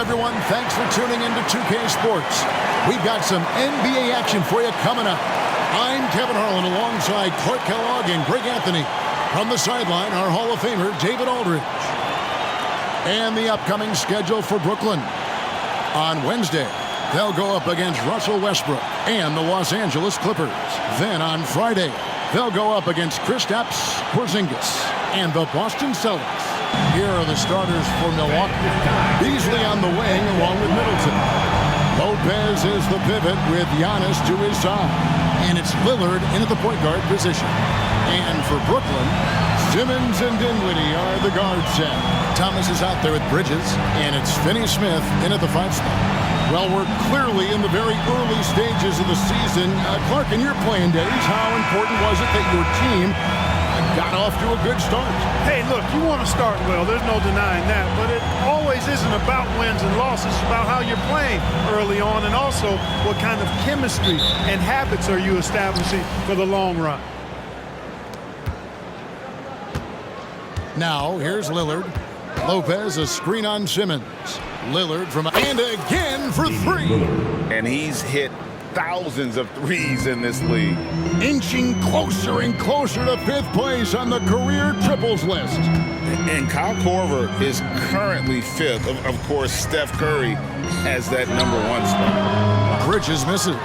everyone? Thanks for tuning into 2K Sports. We've got some NBA action for you coming up. I'm Kevin Harlan alongside Clark Kellogg and Greg Anthony. From the sideline, our Hall of Famer, David Aldridge. And the upcoming schedule for Brooklyn. On Wednesday, they'll go up against Russell Westbrook and the Los Angeles Clippers. Then on Friday, they'll go up against Kristaps Porzingis and the Boston Celtics. Here are the starters for Milwaukee. Beasley on the wing along with Middleton. Lopez is the pivot with Giannis to his side. And it's Lillard in at the point guard position. And for Brooklyn, Simmons and Dinwiddie are the guard set. Thomas is out there with Bridges, and it's Finney-Smith in at the 5 spot. Well, we're clearly in the very early stages of the season. Clark, in your playing days, how important was it that your team got off to a good start? Hey, look, you want to start well. There's no denying that. But it always isn't about wins and losses. It's about how you're playing early on, and also what kind of chemistry and habits are you establishing for the long run. Now, here's Lillard. Lopez, a screen on Simmons. Lillard from and again for 3. And he's hit thousands of threes in this league. Inching closer and closer to 5th place on the career triples list. And Kyle Korver is currently 5th. Of course, Steph Curry has that #1 spot. Bridges misses.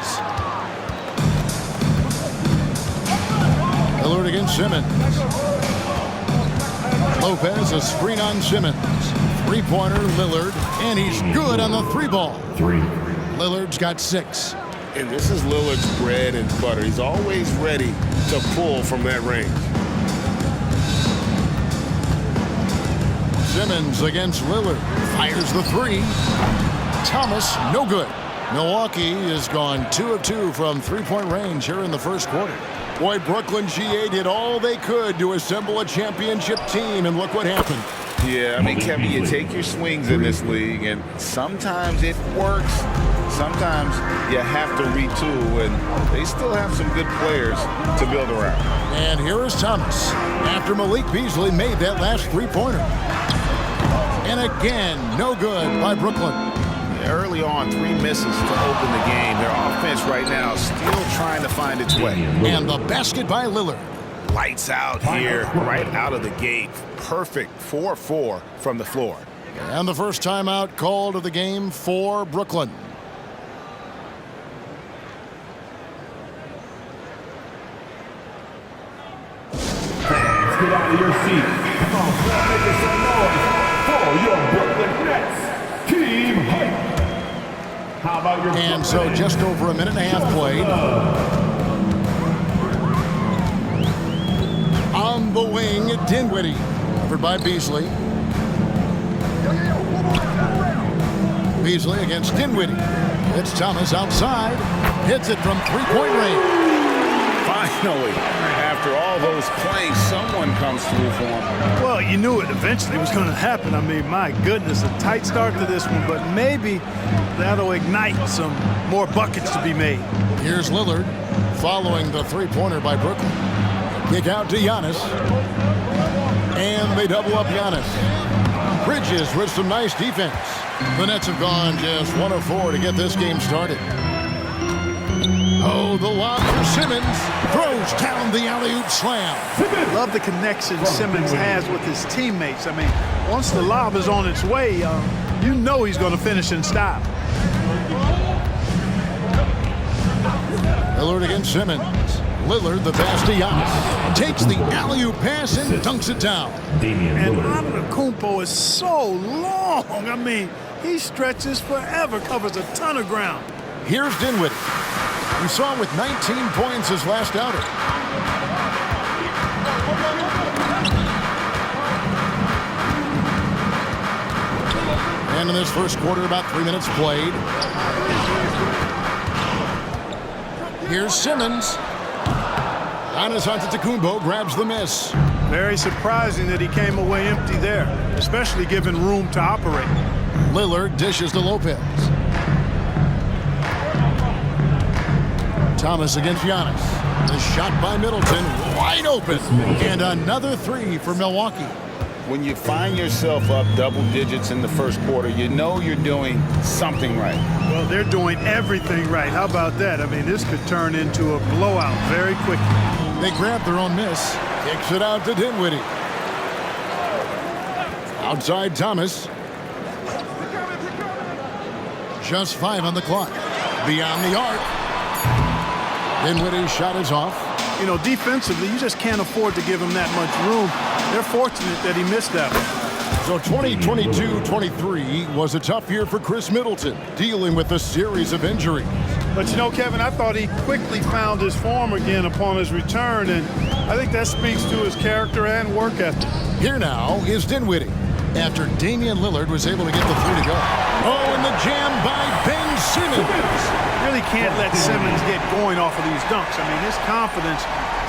Lillard against Simmons. Lopez, a screen on Simmons. 3-pointer, Lillard, and he's good on the 3-ball. Lillard's got 6. And this is Lillard's bread and butter. He's always ready to pull from that range. Simmons against Lillard. Fires the 3. Thomas, no good. Milwaukee has gone 2 of 2 from 3-point range here in the first quarter. Boy, Brooklyn GA did all they could to assemble a championship team, and look what happened. Yeah, I mean, Kevin, you take your swings in this league, and sometimes it works. Sometimes you have to retool, and they still have some good players to build around. And here is Thomas after Malik Beasley made that last 3-pointer. And again, no good by Brooklyn. Early on, 3 misses to open the game. Their offense right now is still trying to find its way. And the basket by Lillard. Lights out here, right out of the gate. Perfect 4-4 from the floor. And the first timeout called of the game for Brooklyn. Fans, get out of your seats. Come on, start making some noise for your Brooklyn Nets. Team hype. How about your And so just over a minute and a half played. On the wing, Dinwiddie. Covered by Beasley. Beasley against Dinwiddie. It's Thomas outside. Hits it from 3-point range. Finally, after all those plays, someone comes through for him. Well, you knew it eventually was going to happen. I mean, my goodness, a tight start to this one, but maybe that'll ignite some more buckets to be made. Here's Lillard following the 3-pointer by Brooklyn. Kick out to Giannis. And they double up Giannis. Bridges with some nice defense. The Nets have gone just 1 of 4 to get this game started. Oh, the lob from Simmons. Throws down the alley-oop slam. Love the connection Simmons has with his teammates. I mean, once the lob is on its way, you know he's going to finish in style. Lillard against Simmons. Lillard, the pass to Giannis. Takes the alley-oop pass and dunks it down. And Antetokounmpo is so long. I mean, he stretches forever, covers a ton of ground. Here's Dinwiddie. We saw him with 19 points his last outing. And in this first quarter, about 3 minutes played. Here's Simmons. Giannis Antetokounmpo grabs the miss. Very surprising that he came away empty there, especially given room to operate. Lillard dishes to Lopez. Thomas against Giannis. The shot by Middleton, wide open. And another 3 for Milwaukee. when you find yourself up double digits in the first quarter, you know you're doing something right. Well, they're doing everything right. How about that? I mean, this could turn into a blowout very quickly. They grab their own miss. Kicks it out to Dinwiddie. Outside Thomas. Just 5 on the clock. Beyond the arc. Dinwiddie's shot is off. You know, defensively, you just can't afford to give him that much room. They're fortunate that he missed that one. So 2022-23 was a tough year for Chris Middleton, dealing with a series of injuries. But you know, Kevin, I thought he quickly found his form again upon his return, and I think that speaks to his character and work ethic. Here now is Dinwiddie, after Damian Lillard was able to get the 3 to go. Oh, and the jam by Ben Simmons. Really can't let Simmons get going off of these dunks. I mean, his confidence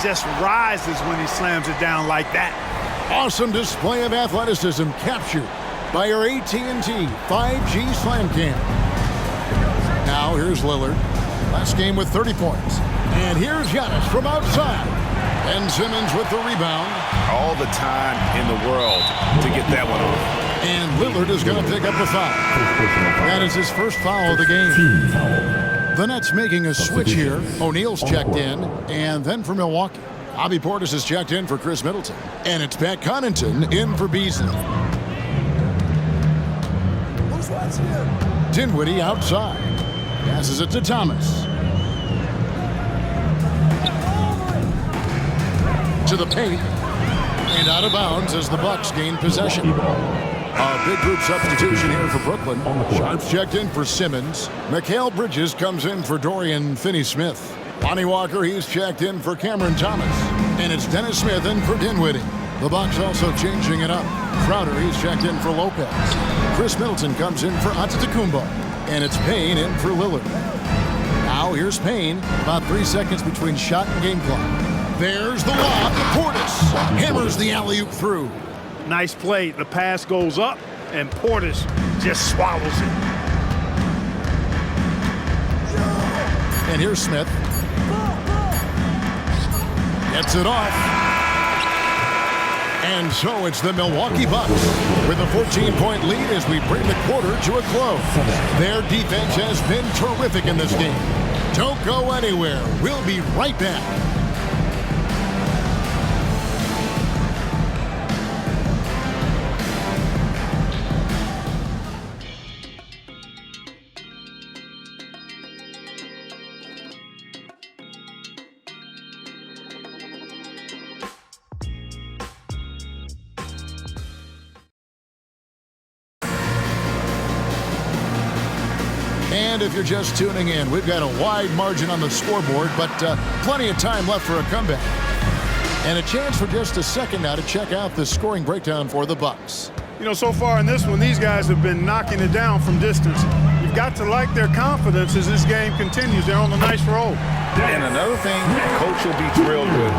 just rises when he slams it down like that. Awesome display of athleticism captured by our AT&T 5G Slam Cam. Now here's Lillard. Last game with 30 points. And here's Giannis from outside. Ben Simmons with the rebound. All the time in the world to get that one off. And Lillard is going to pick up the foul. That is his first foul of the game. The Nets making a switch here. O'Neal's checked in. And then for Milwaukee, Bobby Portis is checked in for Chris Middleton. And it's Pat Connaughton in for Beasley. Dinwiddie outside. Passes it to Thomas. To the paint. And out of bounds as the Bucks gain possession. A big group substitution here for Brooklyn. Sharp's checked in for Simmons. Mikal Bridges comes in for Dorian Finney-Smith. Lonnie Walker, he's checked in for Cameron Thomas. And it's Dennis Smith in for Dinwiddie. The Bucks also changing it up. Crowder, he's checked in for Lopez. Chris Middleton comes in for Antetokounmpo. And it's Payne in for Lillard. Now here's Payne. About 3 seconds between shot and game clock. There's the lob. Portis hammers the alley-oop through. Nice play. The pass goes up, and Portis just swallows it. And here's Smith. Gets it off. And so it's the Milwaukee Bucks with a 14-point lead as we bring the quarter to a close. Their defense has been terrific in this game. Don't go anywhere. We'll be right back. And if you're just tuning in, we've got a wide margin on the scoreboard, but plenty of time left for a comeback. And a chance for just a second now to check out the scoring breakdown for the Bucks. You know, so far in this one, these guys have been knocking it down from distance. You've got to like their confidence as this game continues. They're on a nice roll. And another thing, Coach will be thrilled with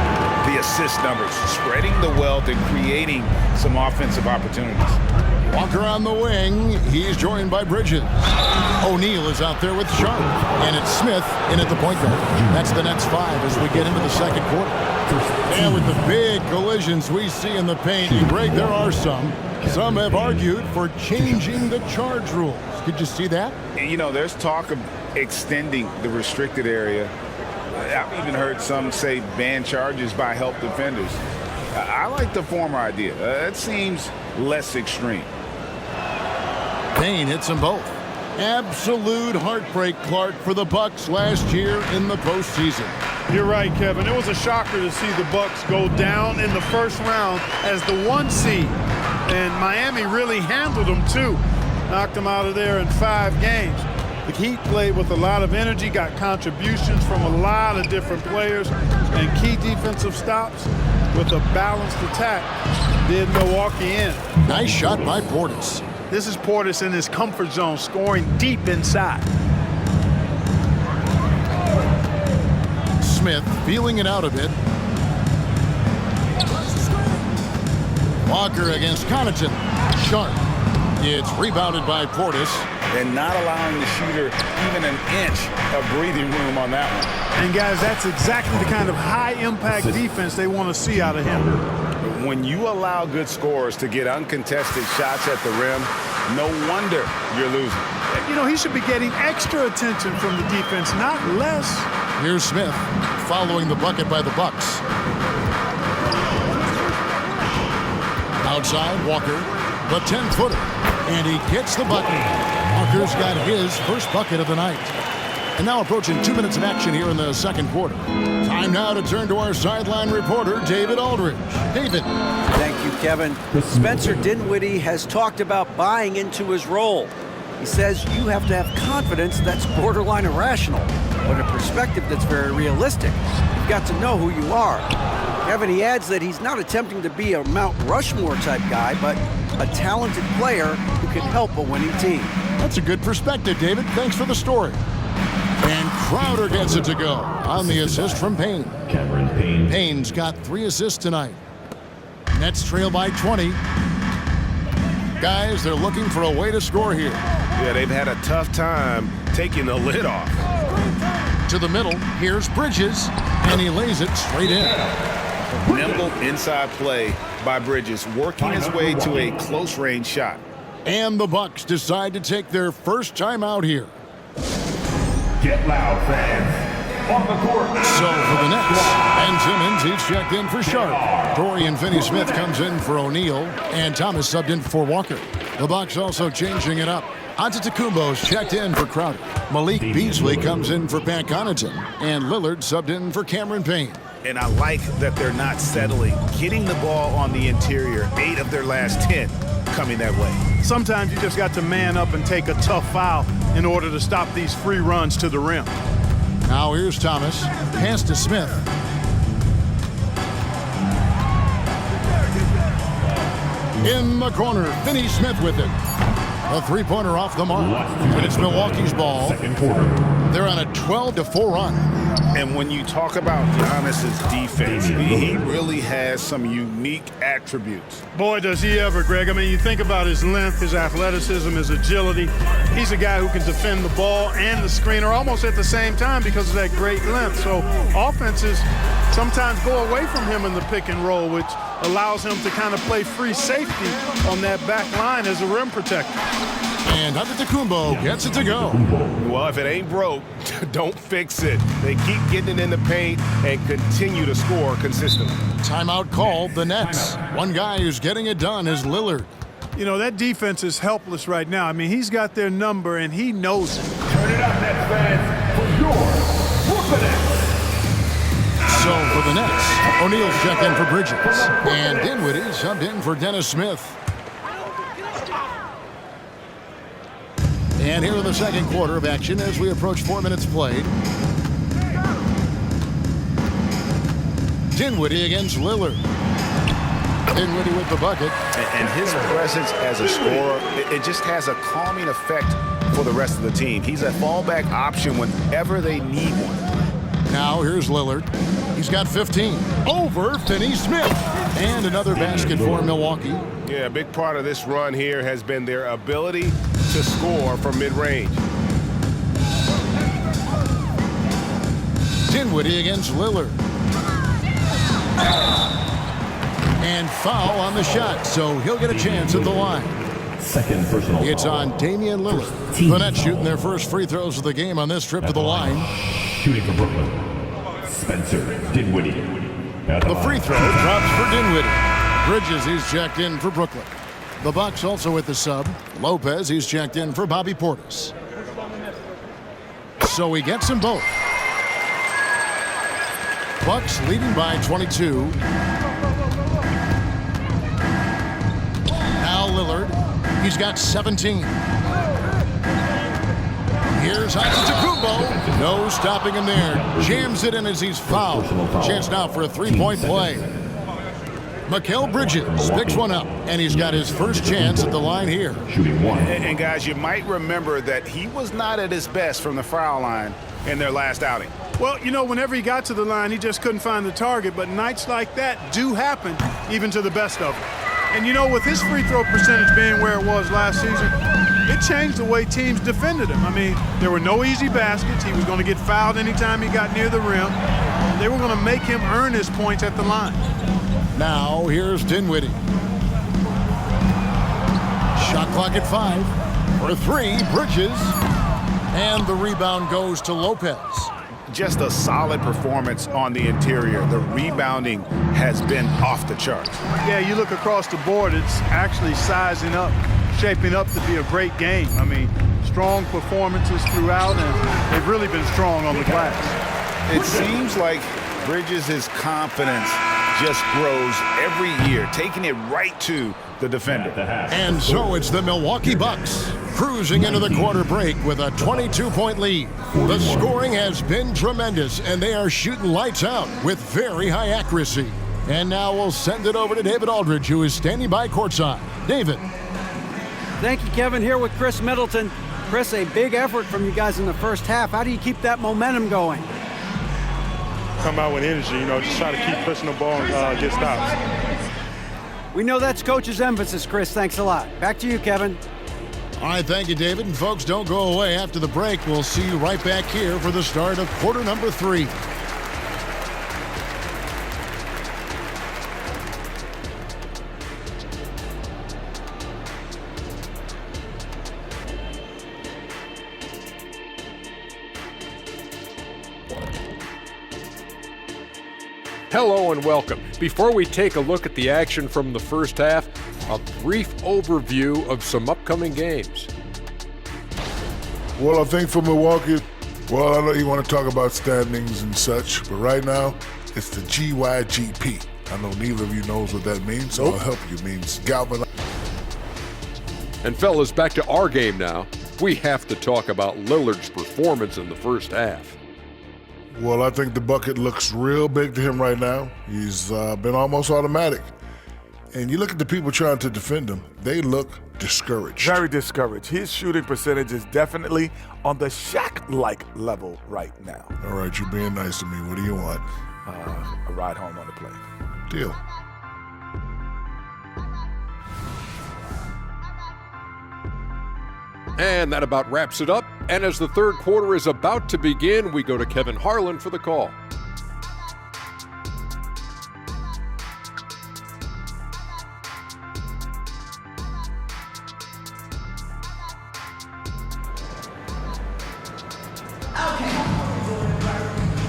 the assist numbers, spreading the wealth and creating some offensive opportunities. Walker on the wing. He's joined by Bridges. O'Neal is out there with Sharp. And it's Smith in at the point guard. That's the Nets 5 as we get into the second quarter. And with the big collisions we see in the paint, and Greg, there are some. Some have argued for changing the charge rules. Did you see that? And, you know, there's talk of extending the restricted area. I've even heard some say ban charges by help defenders. I like the former idea. It seems less extreme. Payne hits them both. Absolute heartbreak, Clark, for the Bucks last year in the postseason. You're right, Kevin. It was a shocker to see the Bucks go down in the first round as the 1 seed. And Miami really handled them, too. Knocked them out of there in 5 games. The Heat played with a lot of energy, got contributions from a lot of different players, and key defensive stops with a balanced attack did Milwaukee in. Nice shot by Portis. This is Portis in his comfort zone, scoring deep inside. Smith feeling it out a bit. Walker against Connaughton. Sharp. It's rebounded by Portis. and not allowing the shooter even an inch of breathing room on that one. And guys, that's exactly the kind of high-impact defense they want to see out of him. When you allow good scorers to get uncontested shots at the rim, no wonder you're losing. You know, he should be getting extra attention from the defense, not less. Here's Smith following the bucket by the Bucks. Outside, Walker, the 10-footer, and he gets the bucket. Walker's got his first bucket of the night. And now approaching 2 minutes of action here in the second quarter. Time now to turn to our sideline reporter, David Aldridge. David. Thank you, Kevin. Spencer Dinwiddie has talked about buying into his role. He says you have to have confidence that's borderline irrational, but a perspective that's very realistic. You've got to know who you are. Kevin, he adds that he's not attempting to be a Mount Rushmore type guy, but a talented player who can help a winning team. That's a good perspective, David. Thanks for the story. And Crowder gets it to go on the assist from Payne. Cameron Payne. Payne's got 3 assists tonight. Nets trail by 20. Guys, they're looking for a way to score here. Yeah, they've had a tough time taking the lid off. To the middle, here's Bridges, and he lays it straight in. Nimble inside play by Bridges, working his way to a close-range shot. And the Bucks decide to take their first time out here. Get loud, fans. On the court. So for the Nets, Ben Simmons, he's checked in for Sharp. Dorian Finney-Smith comes in for O'Neal, and Thomas subbed in for Walker. The Bucks also changing it up. Antetokounmpo's checked in for Crowder. Malik Beasley comes in for Pat Connaughton, and Lillard subbed in for Cameron Payne. And I like that they're not settling, getting the ball on the interior, 8 of their last 10 coming that way. Sometimes you just got to man up and take a tough foul in order to stop these free runs to the rim. Now here's Thomas, pass to Smith. In the corner, Finney-Smith with it. A three-pointer off the mark, but it's Milwaukee's ball. Second quarter. They're on a 12-4 run. And when you talk about Giannis's defense, he really has some unique attributes. Boy, does he ever, Greg. I mean, you think about his length, his athleticism, his agility. He's a guy who can defend the ball and the screener almost at the same time because of that great length. So offenses sometimes go away from him in the pick and roll, which allows him to kind of play free safety on that back line as a rim protector. And Antetokounmpo gets it to go. Well, if it ain't broke, don't fix it. They keep getting it in the paint and continue to score consistently. Timeout called the Nets. One guy who's getting it done is Lillard. You know, that defense is helpless right now. I mean, he's got their number, and he knows it. Turn it up, Nets fans, for your Brooklyn Nets. So for the Nets, O'Neal's checked in for Bridges. And Dinwiddie subbed in for Dennis Smith. And here in the second quarter of action as we approach 4 minutes played. Dinwiddie against Lillard. Dinwiddie with the bucket. And his presence as a scorer, it just has a calming effect for the rest of the team. He's a fallback option whenever they need one. Now here's Lillard. He's got 15 over Finney-Smith. And another basket for Milwaukee. Yeah, a big part of this run here has been their ability to score from mid-range. Dinwiddie against Lillard. And foul on the shot, so he'll get a chance at the line. Second personal. It's on Damian Lillard. The Nets shooting their first free throws of the game on this trip to the line. Shooting for Brooklyn, Spencer Dinwiddie. The free throw drops for Dinwiddie. Bridges, he's checked in for Brooklyn. The Bucks also with the sub. Lopez, he's checked in for Bobby Portis. So he gets them both. Bucks leading by 22. Now Lillard, he's got 17. Here's Antetokounmpo. No stopping him there. Jams it in as he's fouled. Chance now for a three-point play. Mikal Bridges picks one up, and he's got his first chance at the line here. Shooting one. And guys, you might remember that he was not at his best from the foul line in their last outing. Well, you know, whenever he got to the line, he just couldn't find the target. But nights like that do happen, even to the best of them. And you know, with his free throw percentage being where it was last season, it changed the way teams defended him. I mean, there were no easy baskets. He was going to get fouled anytime he got near the rim. They were going to make him earn his points at the line. Now here's Dinwiddie. Shot clock at 5. For 3, Bridges. And the rebound goes to Lopez. Just a solid performance on the interior. The rebounding has been off the charts. Yeah, you look across the board, it's actually sizing up, shaping up to be a great game. I mean, strong performances throughout, and they've really been strong on the glass. It seems like Bridges' confidence just grows every year, taking it right to the defender. And so it's the Milwaukee Bucks cruising into the quarter break with a 22-point lead. The scoring has been tremendous, and they are shooting lights out with very high accuracy. And now we'll send it over to David Aldridge, who is standing by courtside. David. Thank you, Kevin. Here with Chris Middleton. Chris, a big effort from you guys in the first half. How do you keep that momentum going? Come out with energy, you know, just try to keep pushing the ball and get stops. We know that's Coach's emphasis, Chris. Thanks a lot. Back to you, Kevin. All right, thank you, David. And folks, don't go away. After the break, we'll see you right back here for the start of quarter number 3. Hello and welcome. Before we take a look at the action from the first half, a brief overview of some upcoming games. Well, I think for Milwaukee, well, I know you want to talk about standings and such, but right now, it's the GYGP. I know neither of you knows what that means, so I'll help you. It means galvanize. And fellas, back to our game now. We have to talk about Lillard's performance in the first half. Well, I think the bucket looks real big to him right now. He's been almost automatic. And you look at the people trying to defend him, they look discouraged. Very discouraged. His shooting percentage is definitely on the Shaq-like level right now. All right, you're being nice to me. What do you want? A ride home on the plane. Deal. And that about wraps it up. And as the third quarter is about to begin, we go to Kevin Harlan for the call.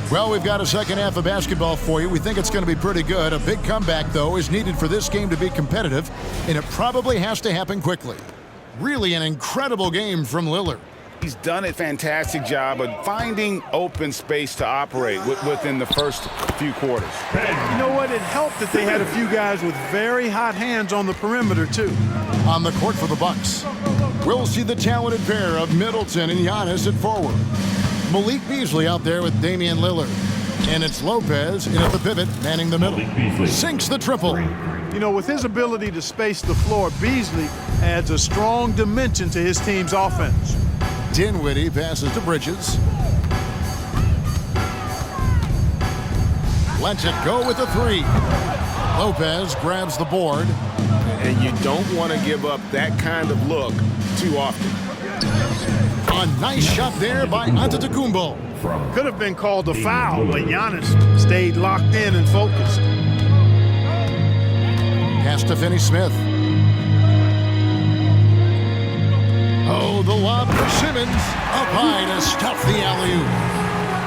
Well, we've got a second half of basketball for you. We think it's going to be pretty good. A big comeback, though, is needed for this game to be competitive, and it probably has to happen quickly. Really an incredible game from Lillard. He's done a fantastic job of finding open space to operate within the first few quarters. You know what? It helped that they had a few guys with very hot hands on the perimeter, too. On the court for the Bucks, we'll see the talented pair of Middleton and Giannis at forward. Malik Beasley out there with Damian Lillard. And it's Lopez in at the pivot, manning the middle. Sinks the triple. You know, with his ability to space the floor, Beasley adds a strong dimension to his team's offense. Dinwiddie passes to Bridges. Lets it go with the 3. Lopez grabs the board. And you don't want to give up that kind of look too often. A nice shot there by Antetokounmpo. Could have been called a foul, but Giannis stayed locked in and focused. Pass to Finney-Smith. Oh, the lob for Simmons. Up high to stuff the alley-oop.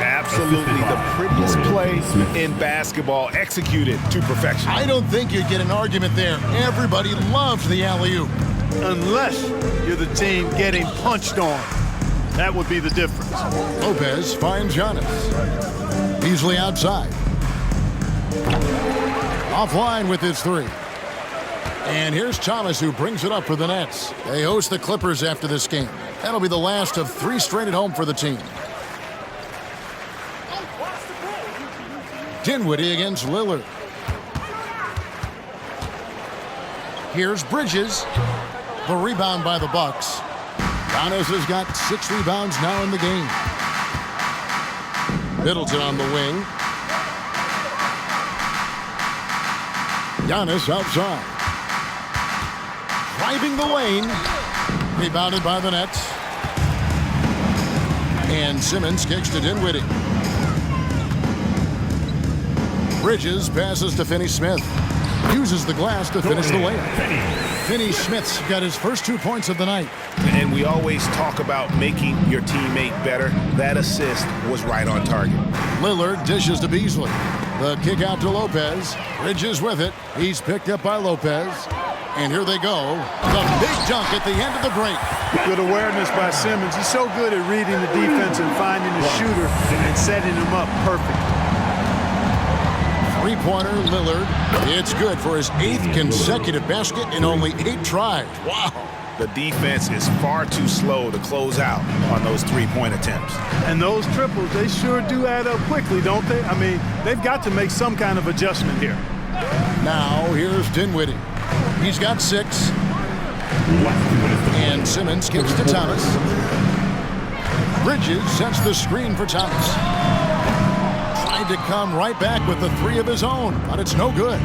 Absolutely the prettiest play in basketball, executed to perfection. I don't think you'd get an argument there. Everybody loves the alley-oop. Unless you're the team getting punched on. That would be the difference. Lopez finds Giannis. Beasley outside. Offline with his 3. And here's Thomas, who brings it up for the Nets. They host the Clippers after this game. That'll be the last of 3 straight at home for the team. Dinwiddie against Lillard. Here's Bridges. The rebound by the Bucks. Giannis has got 6 rebounds now in the game. Middleton on the wing. Giannis outside. driving the lane. Rebounded by the Nets. And Simmons kicks to Dinwiddie. Bridges passes to Finney-Smith. Uses the glass to finish the layup. Finney-Smith's got his first 2 points of the night. And we always talk about making your teammate better. That assist was right on target. Lillard dishes to Beasley. The kick out to Lopez. Bridges with it. He's picked up by Lopez. And here they go. The big dunk at the end of the break. Good awareness by Simmons. He's so good at reading the defense and finding the shooter and setting him up perfect. Three-pointer, Lillard. It's good for his 8th consecutive basket in only 8 tries. Wow. The defense is far too slow to close out on those three-point attempts. And those triples, they sure do add up quickly, don't they? I mean, they've got to make some kind of adjustment here. Now, here's Dinwiddie. He's got 6. And Simmons kicks to Thomas. Bridges sets the screen for Thomas. Tried to come right back with the 3 of his own, but it's no good.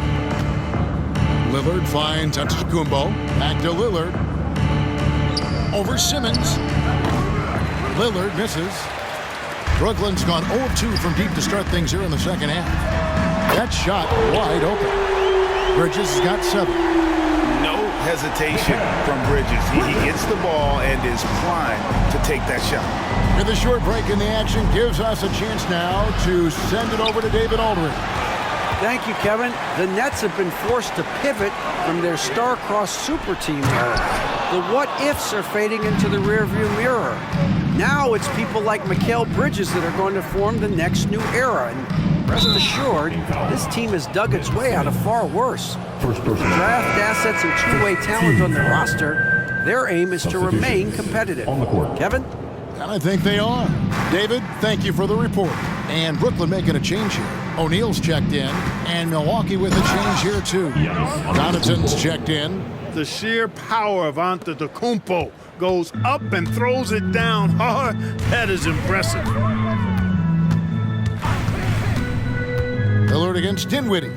Lillard finds Antetokounmpo. Back to Lillard. Over Simmons. Lillard misses. Brooklyn's gone 0-2 from deep to start things here in the second half. That shot wide open. Bridges has got 7. No hesitation from Bridges. He gets the ball and is primed to take that shot. And the short break in the action gives us a chance now to send it over to David Aldridge. Thank you, Kevin. The Nets have been forced to pivot from their star-crossed super team era. The what-ifs are fading into the rearview mirror. Now it's people like Mikal Bridges that are going to form the next new era. And rest assured, this team has dug its way out of far worse. Draft assets and two-way talent on their roster, their aim is to remain competitive. Kevin? And I think they are. David, thank you for the report. And Brooklyn making a change here. O'Neal's checked in, and Milwaukee with a change here too. Donaton's checked in. The sheer power of Antetokounmpo goes up and throws it down hard. That is impressive. Lillard against Dinwiddie.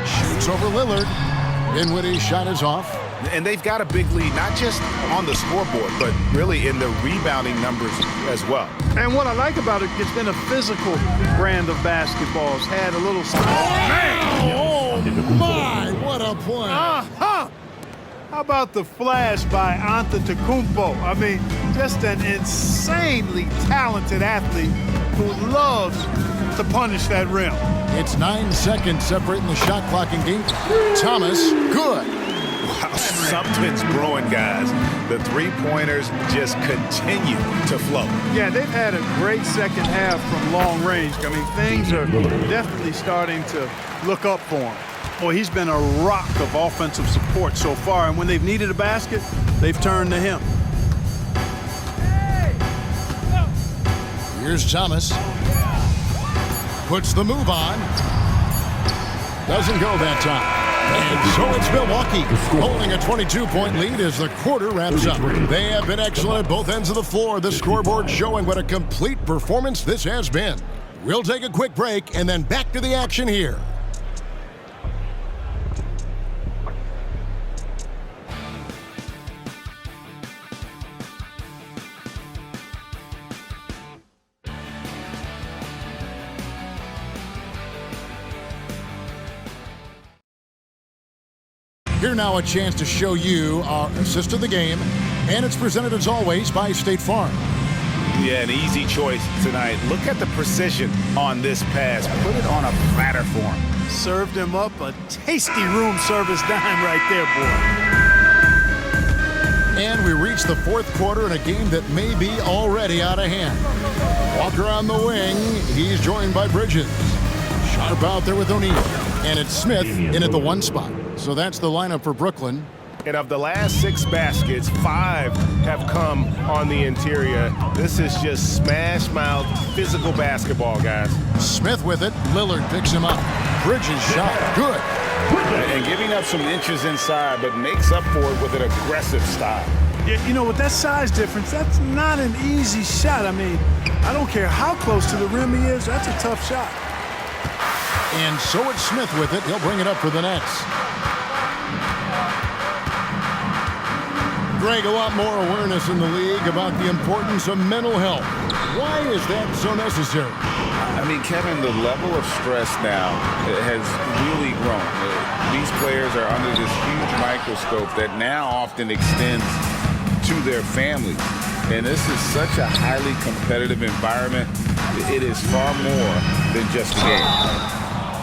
Shoots over Lillard. Dinwiddie's shot is off. And they've got a big lead, not just on the scoreboard, but really in the rebounding numbers as well. And what I like about it, it's been a physical brand of basketball. It's had a little Oh, my, what a play. How about the flash by Antetokounmpo? I mean, just an insanely talented athlete who loves to punish that rim. It's 9 seconds separating the shot clock and game. Thomas, good. Wow, something's brewing, guys. The three-pointers just continue to flow. Yeah, they've had a great second half from long range. I mean, things are definitely starting to look up for him. Boy, he's been a rock of offensive support so far, and when they've needed a basket, they've turned to him. Here's Thomas. Puts the move on. Doesn't go that time. And so it's Milwaukee holding a 22-point lead as the quarter wraps up. They have been excellent at both ends of the floor. The scoreboard showing what a complete performance this has been. We'll take a quick break and then back to the action here. Here now a chance to show you our assist of the game, and it's presented as always by State Farm. Yeah, an easy choice tonight. Look at the precision on this pass. Put it on a platter for him. Served him up a tasty room service dime right there, boy. And we reach the fourth quarter in a game that may be already out of hand. Walker on the wing. He's joined by Bridges. Sharp out there with O'Neal. And it's Smith in at the 1 spot. So that's the lineup for Brooklyn. And of the last 6 baskets, 5 have come on the interior. This is just smash-mouth physical basketball, guys. Smith with it. Lillard picks him up. Bridges shot. Good. And giving up some inches inside, but makes up for it with an aggressive style. Yeah, you know, with that size difference, that's not an easy shot. I mean, I don't care how close to the rim he is. That's a tough shot. And so it's Smith with it. He'll bring it up for the Nets. Greg, a lot more awareness in the league about the importance of mental health. Why is that so necessary? I mean, Kevin, the level of stress now has really grown. These players are under this huge microscope that now often extends to their families. And this is such a highly competitive environment. It is far more than just a game.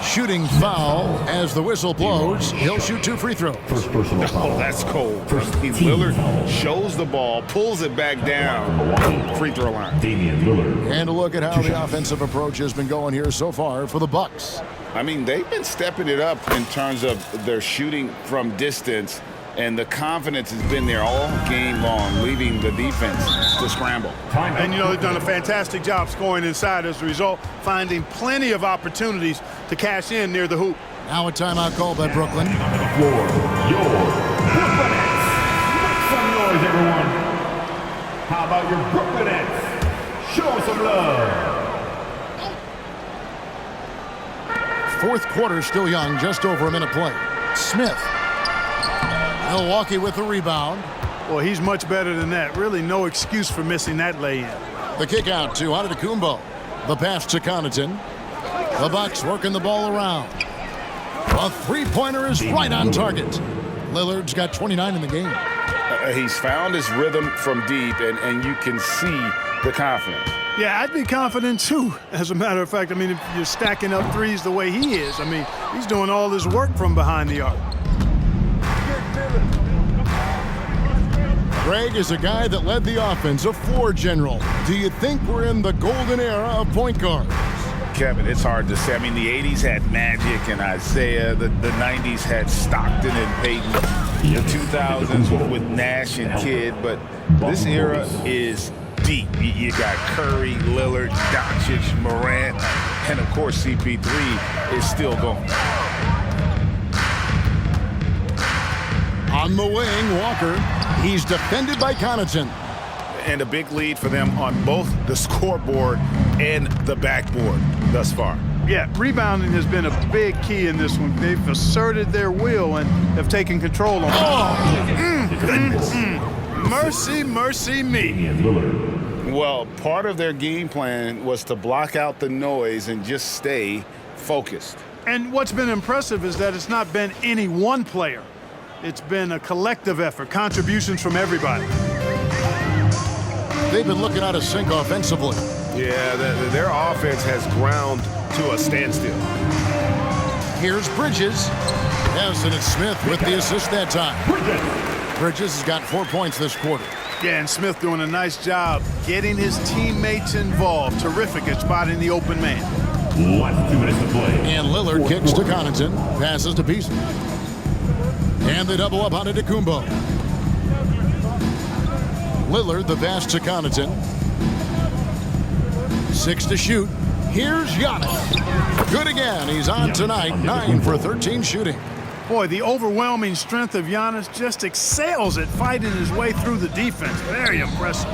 Shooting foul as the whistle blows. He'll shoot 2 free throws. First personal foul. Oh, that's cold. First team Lillard foul. shows the ball, pulls it back down, free throw line. Damian Lillard. And a look at how the offensive approach has been going here so far for the Bucks. I mean, they've been stepping it up in terms of their shooting from distance, and the confidence has been there all game long, leaving the defense to scramble. And, you know, they've done a fantastic job scoring inside as a result, finding plenty of opportunities to cash in near the hoop. Now a timeout called by Brooklyn. On the floor, your Brooklyn Nets. Make some noise, everyone. How about your Brooklyn Nets? Show them some love. Fourth quarter still young, just over a minute play. Smith. Milwaukee with the rebound. Well, he's much better than that. Really no excuse for missing that lay-in. The kick out to Antetokounmpo. The pass to Connaughton. The Bucks working the ball around. A three-pointer is right on target. Lillard's got 29 in the game. He's found his rhythm from deep, and you can see the confidence. Yeah, I'd be confident too. As a matter of fact, I mean, if you're stacking up threes the way he is, I mean, he's doing all this work from behind the arc. Greg is a guy that led the offense, a floor general. Do you think we're in the golden era of point guards? Kevin, it's hard to say. I mean, the 80s had Magic and Isaiah. The 90s had Stockton and Peyton. The 2000s with Nash and Kidd. But this era is deep. You got Curry, Lillard, Doncic, Morant, and of course CP3 is still going. On the wing, Walker. He's defended by Connaughton. And a big lead for them on both the scoreboard and the backboard thus far. Yeah, rebounding has been a big key in this one. They've asserted their will and have taken control on it. Mercy, mercy me. Well, part of their game plan was to block out the noise and just stay focused. And what's been impressive is that it's not been any one player. It's been a collective effort, contributions from everybody. They've been looking out of sync offensively. Yeah, their offense has ground to a standstill. Here's Bridges. Yes, and it's Smith with the assist that time. Bridges has got 4 points this quarter. Yeah, and Smith doing a nice job getting his teammates involved. Terrific at spotting the open man. 2 minutes to play. And Lillard kicks to Connaughton, passes to Beasley. And they double up on Antetokounmpo. Lillard, the pass to Connaughton. 6 to shoot. Here's Giannis. Good again. He's on tonight. 9 for 13 shooting. Boy, the overwhelming strength of Giannis just excels at fighting his way through the defense. Very impressive.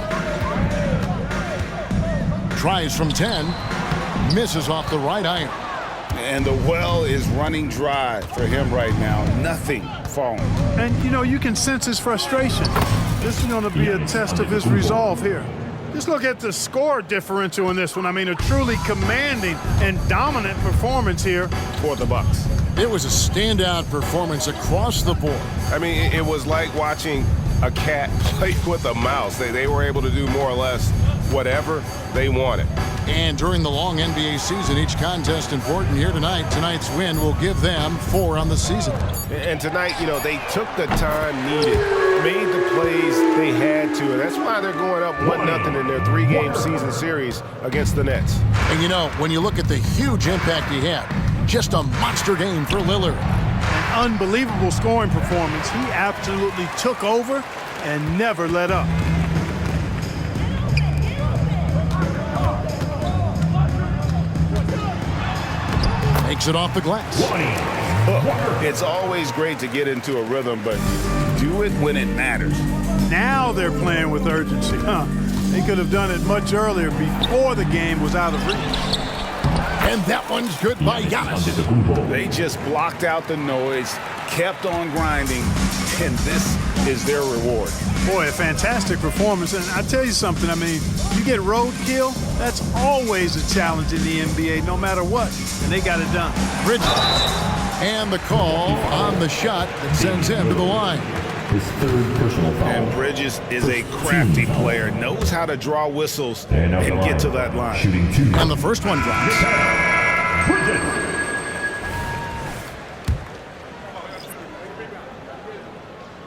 Tries from 10. Misses off the right iron. And the well is running dry for him right now. Nothing falling. And, you know, you can sense his frustration. This is going to be a test of his resolve here. Just look at the score differential in this one. I mean, a truly commanding and dominant performance here For the Bucks. It was a standout performance across the board. I mean, it was like watching a cat play with a mouse. They were able to do more or less whatever they wanted. And during the long NBA season, each contest important here tonight. Tonight's win will give them 4 on the season. And tonight, you know, they took the time needed, made the plays they had to, and that's why they're going up 1-0 in their 3-game season series against the Nets. And you know, when you look at the huge impact he had, just a monster game for Lillard. An unbelievable scoring performance. He absolutely took over and never let up. Makes it off the glass. It's always great to get into a rhythm, but do it when it matters. Now they're playing with urgency. They could have done it much earlier before the game was out of reach. And that one's good by Giannis. They just blocked out the noise, kept on grinding, and this is their reward. Boy, a fantastic performance. And I tell you something, I mean, you get roadkill, that's always a challenge in the NBA, no matter what. And they got it done. Bridges. And the call on the shot that sends him to the line. His third personal foul. And Bridges is a crafty player, knows how to draw whistles and get to that line. Shooting 2. And the first one drops. Bridges.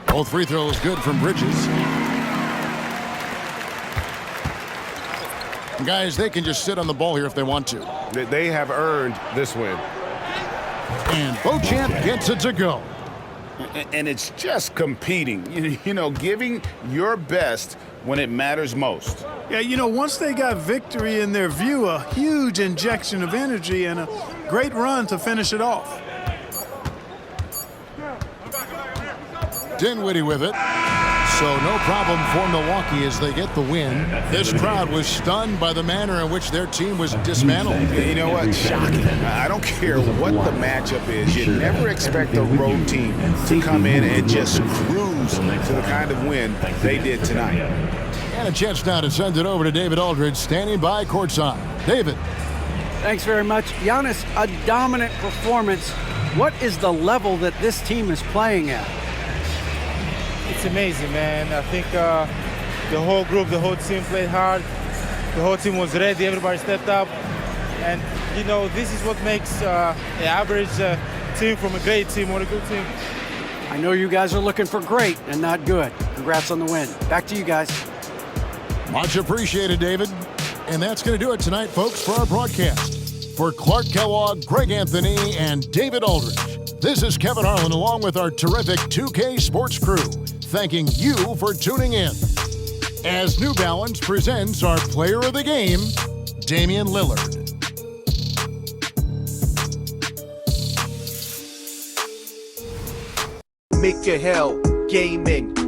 Both free throws good from Bridges. Guys, they can just sit on the ball here if they want to. They have earned this win. And Beauchamp gets it to go. And it's just competing, you know, giving your best when it matters most. Yeah, you know, once they got victory in their view, a huge injection of energy and a great run to finish it off. Dinwiddie with it. So no problem for Milwaukee as they get the win. This crowd was stunned by the manner in which their team was dismantled. You know what? Shocking. I don't care what the matchup is. You never expect a road team to come in and just cruise to the kind of win they did tonight. And a chance now to send it over to David Aldridge, standing by courtside. David. Thanks very much. Giannis, a dominant performance. What is the level that this team is playing at? It's amazing, man. I think the whole group, the whole team played hard. The whole team was ready. Everybody stepped up. And, you know, this is what makes an average team from a great team or a good team. I know you guys are looking for great and not good. Congrats on the win. Back to you guys. Much appreciated, David. And that's going to do it tonight, folks, for our broadcast. For Clark Kellogg, Greg Anthony, and David Aldridge, this is Kevin Harlan along with our terrific 2K Sports crew, thanking you for tuning in. As New Balance presents our player of the game, Damian Lillard. Make your hell gaming.